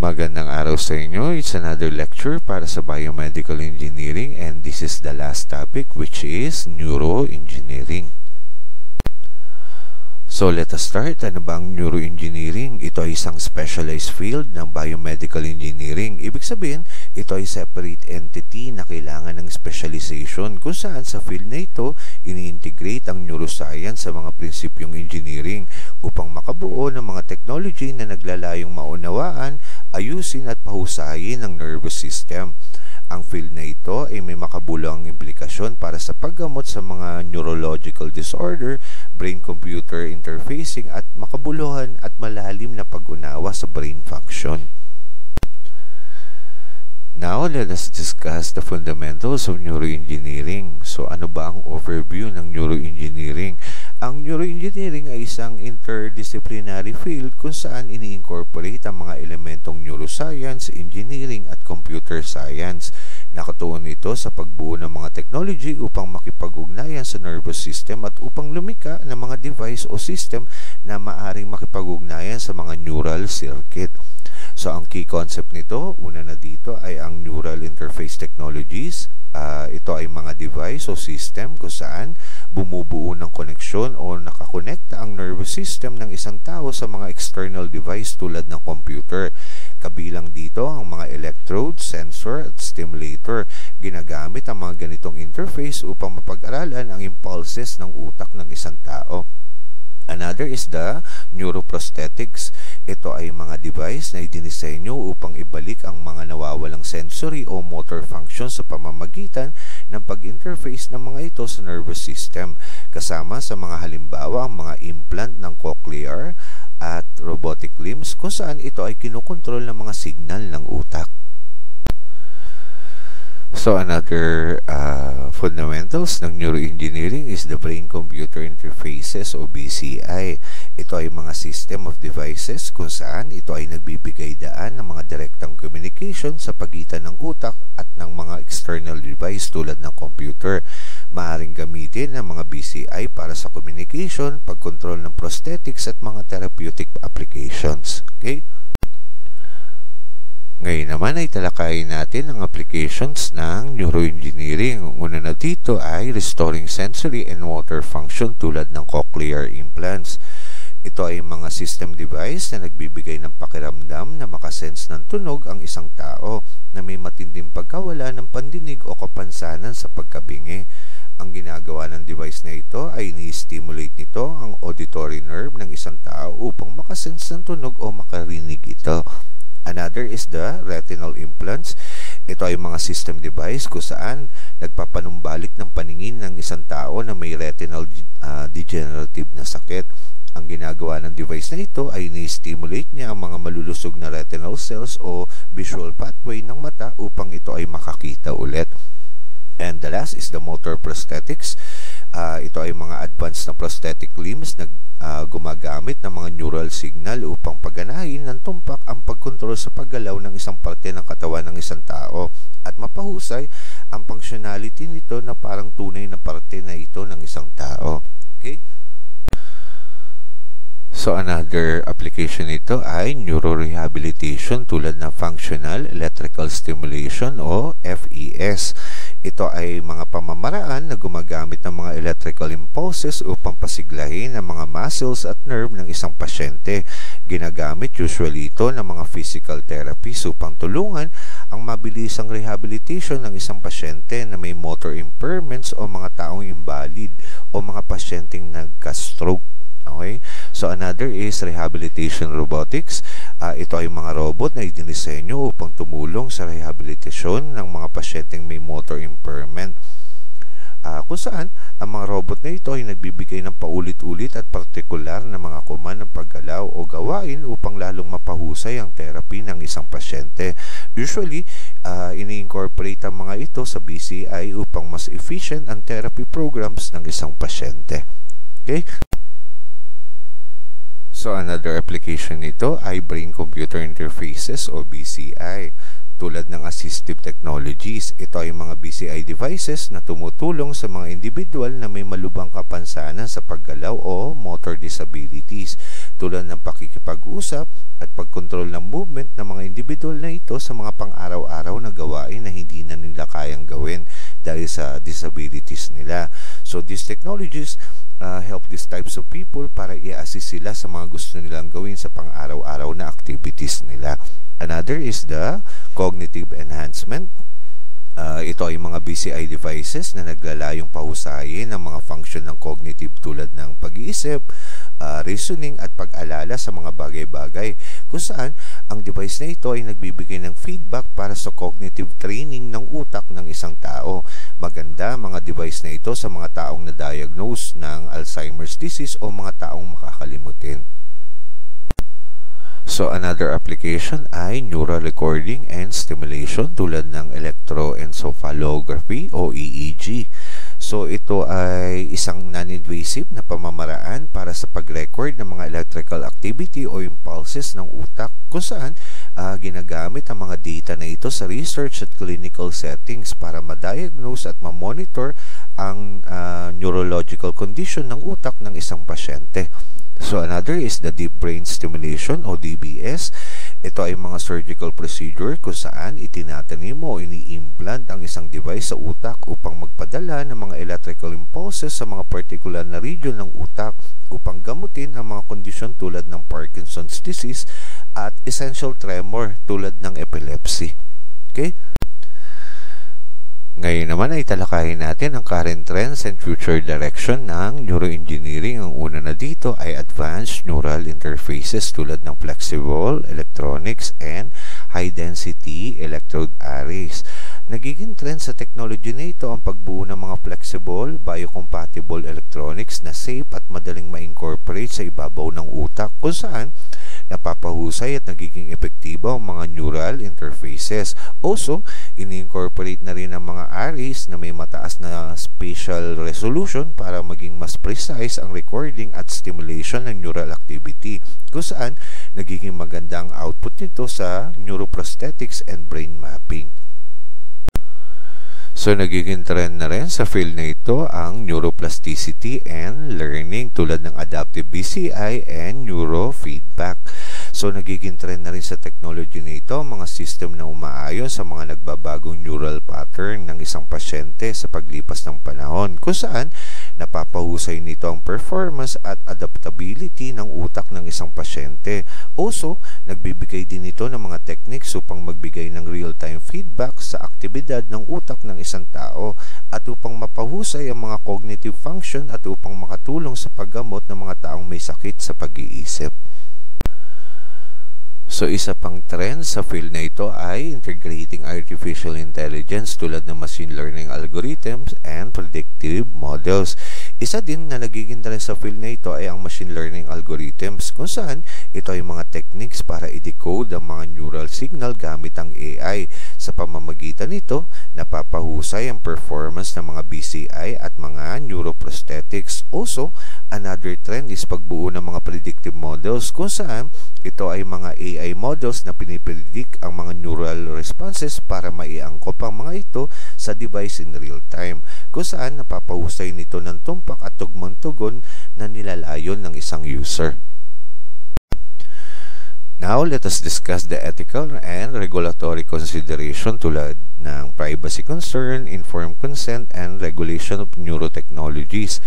Magandang araw sa inyo. It's another lecture para sa Biomedical Engineering and this is the last topic, which is Neuroengineering. So let us start. Ano ba ang neuroengineering? Ito ay isang specialized field ng biomedical engineering. Ibig sabihin, ito ay separate entity na kailangan ng specialization kung saan sa field na ito, ini-integrate ang neuroscience sa mga prinsipyong engineering upang makabuo ng mga technology na naglalayong maunawaan, ayusin at pahusayin ang nervous system. Ang field na ito ay may makabulang implikasyon para sa paggamot sa mga neurological disorder, brain-computer interfacing at makabuluhan at malalim na pag-unawa sa brain function. Now, let us discuss the fundamentals of neuroengineering. So, ano ba ang overview ng neuroengineering? Ang neuroengineering ay isang interdisciplinary field kung saan ini-incorporate ang mga elementong neuroscience, engineering at computer science. Nakatuon ito sa pagbuo ng mga technology upang makipag-ugnayan sa nervous system at upang lumika ng mga device o system na maaring makipag-ugnayan sa mga neural circuit. So, ang key concept nito, una na dito ay ang neural interface technologies. Ito ay mga device o system kung saan bumubuo ng koneksyon o nakakonekta ang nervous system ng isang tao sa mga external device tulad ng computer. Kabilang dito ang mga electrode, sensor at stimulator. Ginagamit ang mga ganitong interface upang mapag-aralan ang impulses ng utak ng isang tao. Another is the neuroprosthetics. Ito ay mga device na idinisenyo upang ibalik ang mga nawawalang sensory o motor function sa pamamagitan ng pag-interface ng mga ito sa nervous system. Kasama sa mga halimbawa ang mga implant ng cochlear at robotic limbs kung saan ito ay kinukontrol ng mga signal ng utak. So, another fundamentals ng neuroengineering is the brain-computer interfaces o BCI. Ito ay mga system of devices kung saan ito ay nagbibigay daan ng mga direktang communication sa pagitan ng utak at ng mga external device tulad ng computer. Maaaring gamitin ng mga BCI para sa communication, pagkontrol ng prosthetics at mga therapeutic applications. Okay? Ngayon naman ay talakayin natin ang applications ng neuroengineering. Una na dito ay restoring sensory and motor function tulad ng cochlear implants. Ito ay mga system device na nagbibigay ng pakiramdam na makasense ng tunog ang isang tao na may matinding pagkawala ng pandinig o kapansanan sa pagkabingi. Ang ginagawa ng device na ito ay ni-stimulate nito ang auditory nerve ng isang tao upang makasense ng tunog o makarinig ito. Another is the retinal implants. Ito ay mga system device kung saan nagpapanumbalik ng paningin ng isang tao na may retinal degenerative na sakit. Ang ginagawa ng device na ito ay ni-stimulate niya ang mga malulusog na retinal cells o visual pathway ng mata upang ito ay makakita ulit. And the last is the motor prosthetics. Ito ay mga advanced na prosthetic limbs na gumagamit ng mga neural signal upang pagganahin ng tumpak ang pagkontrol sa paggalaw ng isang parte ng katawan ng isang tao at mapahusay ang functionality nito na parang tunay na parte na ito ng isang tao. Okay? So, another application nito ay neurorehabilitation tulad ng functional electrical stimulation o FES. Ito ay mga pamamaraan na gumagamit ng mga electrical impulses upang pasiglahin ang mga muscles at nerve ng isang pasyente. Ginagamit usually ito ng mga physical therapies upang tulungan ang mabilisang rehabilitation ng isang pasyente na may motor impairments o mga taong invalid o mga pasyenteng nagka-stroke. Okay? So, another is rehabilitation robotics. Ito ay mga robot na idinisenyo upang tumulong sa rehabilitasyon ng mga pasyenteng may motor impairment. Kung saan, ang mga robot na ito ay nagbibigay ng paulit-ulit at partikular na mga command ng paggalaw o gawain upang lalong mapahusay ang therapy ng isang pasyente. Usually, ini-incorporate ang mga ito sa BCI upang mas efficient ang therapy programs ng isang pasyente. Okay? So, another application nito ay brain-computer interfaces o BCI. Tulad ng assistive technologies, ito ay mga BCI devices na tumutulong sa mga individual na may malubhang kapansanan sa paggalaw o motor disabilities. tulad ng pakikipag-usap at pagkontrol ng movement ng mga individual na ito sa mga pang-araw-araw na gawain na hindi na nila kayang gawin dahil sa disabilities nila. So these technologies help these types of people para i-assist sila sa mga gusto nilang gawin sa pang-araw-araw na activities nila. Another is the cognitive enhancement. Ito ay mga BCI devices na naglalayong pahusayin ng mga function ng cognitive tulad ng pag-iisip, reasoning at pag-alala sa mga bagay-bagay, kung saan ang device na ito ay nagbibigay ng feedback para sa cognitive training ng utak ng isang tao. Maganda mga device na ito sa mga taong na-diagnose ng Alzheimer's disease o mga taong makakalimutin. So another application ay neural recording and stimulation tulad ng electroencephalography o EEG. So ito ay isang non-invasive na pamamaraan para sa pag-record ng mga electrical activity o impulses ng utak, kung saan ginagamit ang mga data na ito sa research at clinical settings para ma-diagnose at ma-monitor ang neurological condition ng utak ng isang pasyente. So another is the deep brain stimulation o DBS. Ito ay mga surgical procedure kung saan itinatanim o ini-implant ang isang device sa utak upang magpadala ng mga electrical impulses sa mga particular na region ng utak upang gamutin ang mga kondisyon tulad ng Parkinson's disease at essential tremor tulad ng epilepsy. Okay? Ngayon naman ay talakayin natin ang current trends and future direction ng neuroengineering. Ang una na dito ay advanced neural interfaces tulad ng flexible electronics and high-density electrode arrays. Nagiging trend sa technology na ito ang pagbuo ng mga flexible, biocompatible electronics na safe at madaling ma-incorporate sa ibabaw ng utak, kung saan napapahusay at nagiging epektibo ang mga neural interfaces. Also, ini-incorporate na rin ang mga arrays na may mataas na spatial resolution para maging mas precise ang recording at stimulation ng neural activity, kung saan nagiging maganda ang output nito sa neuroprosthetics and brain mapping. So, nagiging trend na rin sa field na ito ang neuroplasticity and learning tulad ng adaptive BCI and neurofeedback. So, nagiging trend na rin sa technology na ito mga system na umaayon sa mga nagbabagong neural pattern ng isang pasyente sa paglipas ng panahon, kung saan napapahusay nito ang performance at adaptability ng utak ng isang pasyente. Also, nagbibigay din ito ng mga techniques upang magbigay ng real-time feedback sa aktibidad ng utak ng isang tao at upang mapahusay ang mga cognitive function at upang makatulong sa paggamot ng mga taong may sakit sa pag-iisip. So, isa pang trend sa field na ito ay integrating artificial intelligence tulad ng machine learning algorithms and predictive models. Isa din na nagiging trend sa field na ito ay ang machine learning algorithms, kung saan ito ay mga techniques para i-decode ang mga neural signal gamit ang AI. Sa pamamagitan nito, napapahusay ang performance ng mga BCI at mga neuroprosthetics. Also, another trend is pagbuo ng mga predictive models, kung saan ito ay mga AI models na pinipredict ang mga neural responses para maiangkop ang mga ito sa device in real time, kung saan napapahusay nito ng tumpak at tugmang tugon na nilalayon ng isang user. Now, let us discuss the ethical and regulatory consideration tulad ng privacy concern, informed consent, and regulation of neurotechnologies.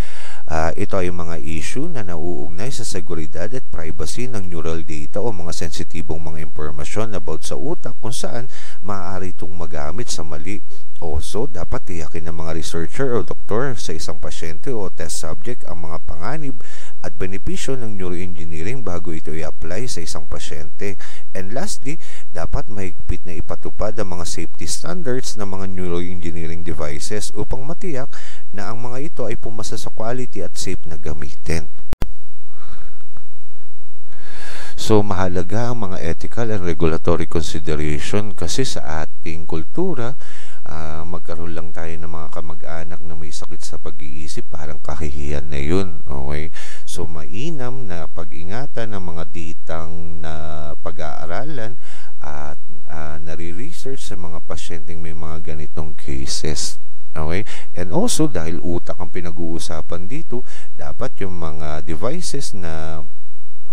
Ito ay mga issue na nauugnay sa seguridad at privacy ng neural data o mga sensitibong mga impormasyon about sa utak kung saan maaari itong magamit sa mali. Also, dapat tiyakin ng mga researcher o doktor sa isang pasyente o test subject ang mga panganib at benepisyo ng neuroengineering bago ito i-apply sa isang pasyente. And lastly, dapat mahigpit na ipatupad ang mga safety standards ng mga neuroengineering devices upang matiyak na ang mga ito ay pumasa sa quality at safe na gamitin. So, mahalaga ang mga ethical and regulatory consideration kasi sa ating kultura, magkaroon lang tayo ng mga kamag-anak na may sakit sa pag-iisip, parang kahihiyan na yun. Okay? So, mainam na pag-ingatan ng mga ditang na pag-aaralan at nare-research sa mga pasyenteng may mga ganitong cases. Okay? And also, dahil utak ang pinag-uusapan dito, dapat yung mga devices na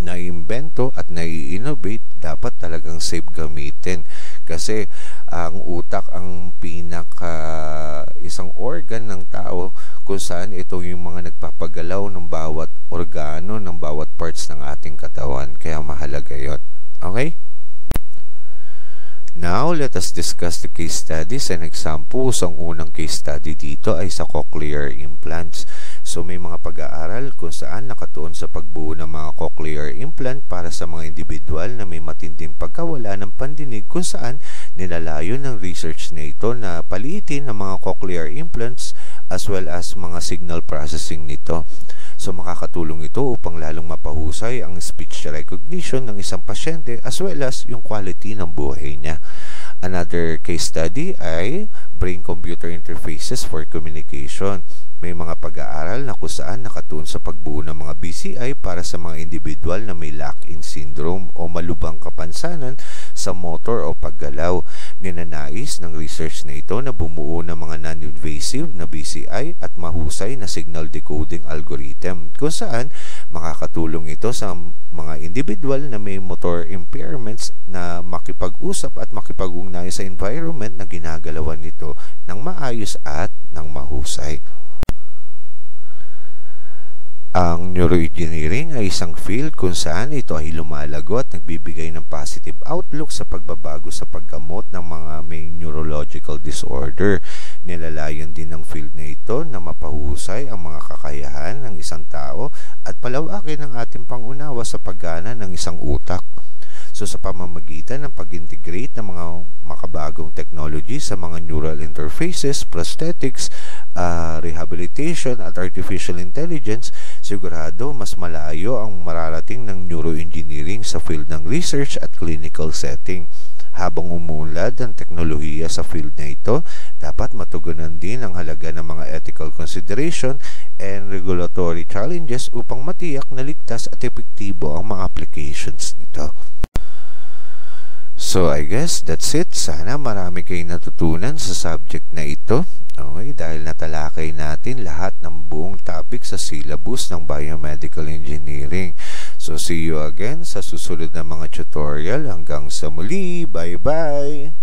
naiimbento at nai-innovate, dapat talagang safe gamitin. Kasi ang utak ang isang organ ng tao kung saan ito yung mga nagpapagalaw ng bawat organo, ng bawat parts ng ating katawan. Kaya mahalaga yun. Okay? Now, let us discuss the case studies and examples. Ang unang case study dito ay sa cochlear implants. So, may mga pag-aaral kung saan nakatuon sa pagbuo ng mga cochlear implant para sa mga individual na may matinding pagkawala ng pandinig, kung saan nilalayo ng research na ito na paliitin ang mga cochlear implants as well as mga signal processing nito. So, makakatulong ito upang lalong mapahusay ang speech recognition ng isang pasyente as well as yung quality ng buhay niya. Another case study ay brain-computer interfaces for communication. May mga pag-aaral na kung saan nakatuon sa pagbuo ng mga BCI para sa mga individual na may lock-in syndrome o malubhang kapansanan sa motor o paggalaw. Ninanais ng research na ito na bumuo ng mga non-invasive na BCI at mahusay na signal decoding algorithm, kung saan makakatulong ito sa mga individual na may motor impairments na makipag-usap at makipag-ugnayan sa environment na ginagalawan nito ng maayos at ng mahusay. Ang neuroengineering ay isang field kung saan ito ay lumalago at nagbibigay ng positive outlook sa pagbabago sa paggamot ng mga may neurological disorder. Nilalayon din ng field na ito na mapahusay ang mga kakayahan ng isang tao at palawakin ang ating pangunawa sa paggana ng isang utak. So, sa pamamagitan ng pag-integrate ng mga makabagong technology sa mga neural interfaces, prosthetics, rehabilitation at artificial intelligence, sigurado mas malayo ang mararating ng neuroengineering sa field ng research at clinical setting. Habang umuunlad ang teknolohiya sa field na ito, dapat matugunan din ang halaga ng mga ethical consideration and regulatory challenges upang matiyak na ligtas at epektibo ang mga applications nito. So, I guess that's it. Sana marami kayong natutunan sa subject na ito. Okay, dahil natalakay natin lahat ng buong topic sa syllabus ng Biomedical Engineering. So, see you again sa susunod na mga tutorial. Hanggang sa muli. Bye-bye!